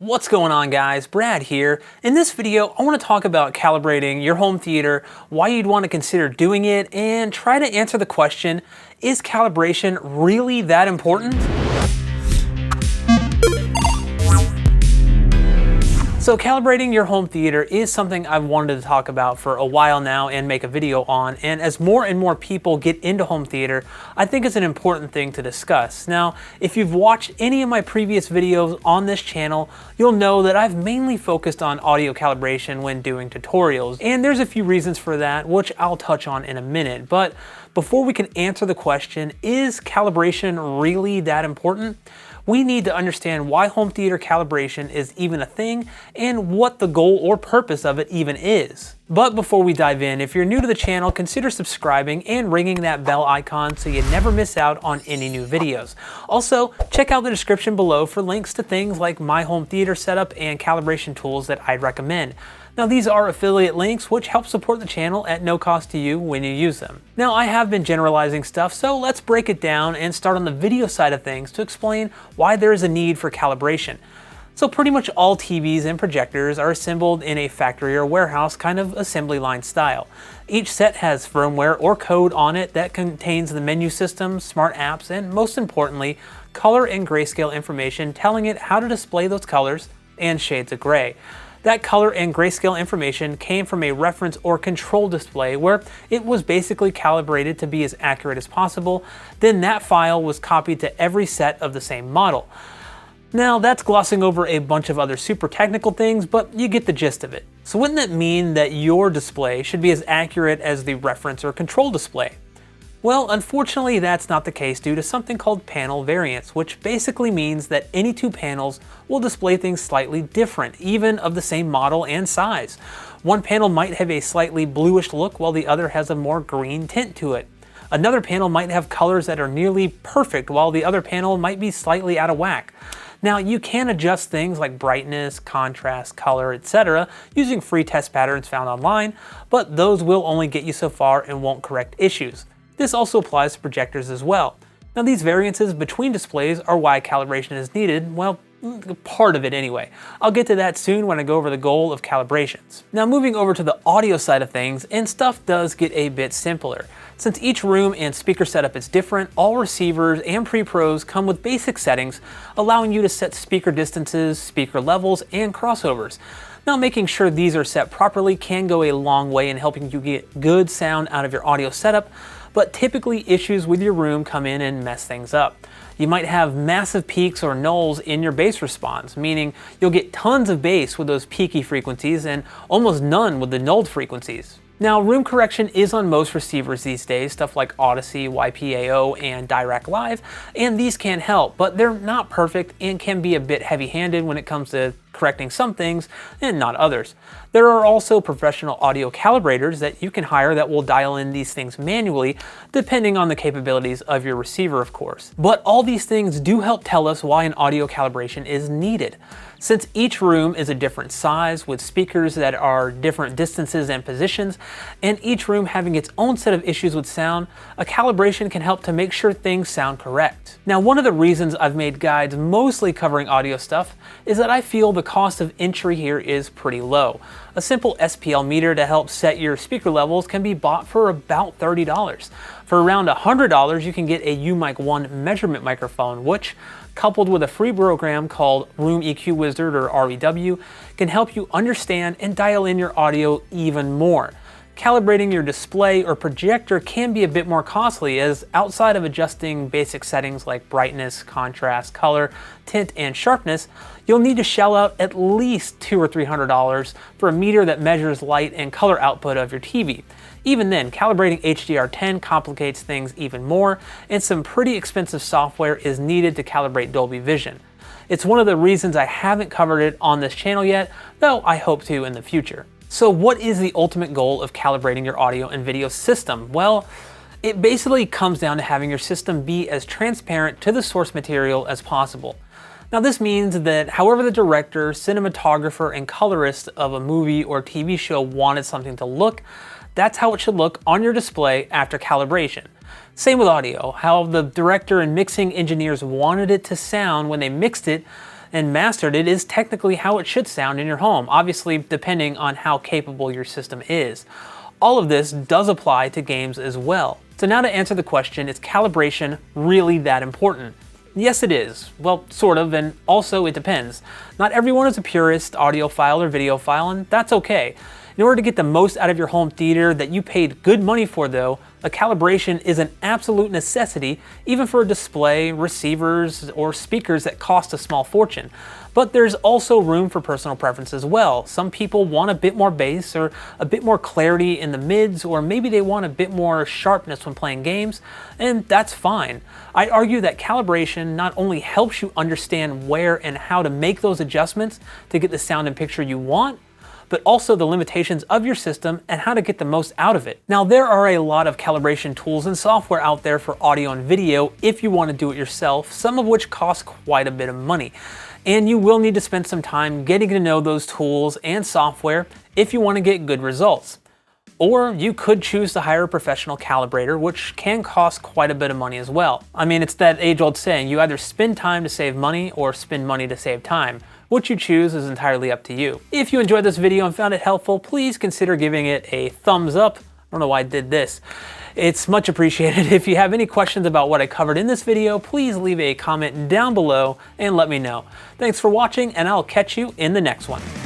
What's going on, guys? Brad here. In this video, I want to talk about calibrating your home theater, why you'd want to consider doing it, and try to answer the question, is calibration really that important? So calibrating your home theater is something I've wanted to talk about for a while now and make a video on, and as more and more people get into home theater, I think it's an important thing to discuss. Now, if you've watched any of my previous videos on this channel, you'll know that I've mainly focused on audio calibration when doing tutorials, and there's a few reasons for that, which I'll touch on in a minute. But before we can answer the question, is calibration really that important? We need to understand why home theater calibration is even a thing and what the goal or purpose of it even is. But before we dive in, if you're new to the channel, consider subscribing and ringing that bell icon so you never miss out on any new videos. Also, check out the description below for links to things like my home theater setup and calibration tools that I'd recommend. Now, these are affiliate links which help support the channel at no cost to you when you use them. Now, I have been generalizing stuff, so let's break it down and start on the video side of things to explain why there is a need for calibration. So pretty much all TVs and projectors are assembled in a factory or warehouse kind of assembly line style. Each set has firmware or code on it that contains the menu system, smart apps, and most importantly, color and grayscale information telling it how to display those colors and shades of gray. That color and grayscale information came from a reference or control display where it was basically calibrated to be as accurate as possible. Then that file was copied to every set of the same model. Now, that's glossing over a bunch of other super technical things, but you get the gist of it. So wouldn't that mean that your display should be as accurate as the reference or control display? Well, unfortunately, that's not the case due to something called panel variance, which basically means that any two panels will display things slightly different, even of the same model and size. One panel might have a slightly bluish look while the other has a more green tint to it. Another panel might have colors that are nearly perfect while the other panel might be slightly out of whack. Now, you can adjust things like brightness, contrast, color, etc. using free test patterns found online, but those will only get you so far and won't correct issues. This also applies to projectors as well. Now, these variances between displays are why calibration is needed, well, part of it anyway. I'll get to that soon when I go over the goal of calibrations. Now, moving over to the audio side of things, and stuff does get a bit simpler. Since each room and speaker setup is different, all receivers and pre-pros come with basic settings, allowing you to set speaker distances, speaker levels, and crossovers. Now, making sure these are set properly can go a long way in helping you get good sound out of your audio setup, but typically issues with your room come in and mess things up. You might have massive peaks or nulls in your bass response, meaning you'll get tons of bass with those peaky frequencies and almost none with the nulled frequencies. Now, room correction is on most receivers these days, stuff like Odyssey, YPAO, and Dirac Live, and these can help, but they're not perfect and can be a bit heavy-handed when it comes to correcting some things and not others. There are also professional audio calibrators that you can hire that will dial in these things manually, depending on the capabilities of your receiver, of course. But all these things do help tell us why an audio calibration is needed. Since each room is a different size with speakers that are different distances and positions, and each room having its own set of issues with sound, a calibration can help to make sure things sound correct. Now, one of the reasons I've made guides mostly covering audio stuff is that I feel the cost of entry here is pretty low. A simple SPL meter to help set your speaker levels can be bought for about $30. For around $100, you can get a UMic 1 measurement microphone, which, coupled with a free program called Room EQ Wizard or REW, can help you understand and dial in your audio even more. Calibrating your display or projector can be a bit more costly, as outside of adjusting basic settings like brightness, contrast, color, tint, and sharpness, you'll need to shell out at least $200 or $300 for a meter that measures light and color output of your TV. Even then, calibrating HDR10 complicates things even more, and some pretty expensive software is needed to calibrate Dolby Vision. It's one of the reasons I haven't covered it on this channel yet, though I hope to in the future. So what is the ultimate goal of calibrating your audio and video system? Well, it basically comes down to having your system be as transparent to the source material as possible. Now, this means that however the director, cinematographer, and colorist of a movie or TV show wanted something to look, that's how it should look on your display after calibration. Same with audio, how the director and mixing engineers wanted it to sound when they mixed it, and mastered, it is technically how it should sound in your home, obviously depending on how capable your system is. All of this does apply to games as well. So now to answer the question, is calibration really that important? Yes, it is. Well, sort of, and also it depends. Not everyone is a purist, audiophile or videophile, and that's okay. In order to get the most out of your home theater that you paid good money for though, a calibration is an absolute necessity, even for a display, receivers, or speakers that cost a small fortune. But there's also room for personal preference as well. Some people want a bit more bass or a bit more clarity in the mids, or maybe they want a bit more sharpness when playing games, and that's fine. I argue that calibration not only helps you understand where and how to make those adjustments to get the sound and picture you want, but also the limitations of your system and how to get the most out of it. Now, there are a lot of calibration tools and software out there for audio and video if you want to do it yourself, some of which cost quite a bit of money. And you will need to spend some time getting to know those tools and software if you want to get good results. Or you could choose to hire a professional calibrator, which can cost quite a bit of money as well. I mean, it's that age-old saying, you either spend time to save money or spend money to save time. What you choose is entirely up to you. If you enjoyed this video and found it helpful, please consider giving it a thumbs up. I don't know why I did this. It's much appreciated. If you have any questions about what I covered in this video, please leave a comment down below and let me know. Thanks for watching, and I'll catch you in the next one.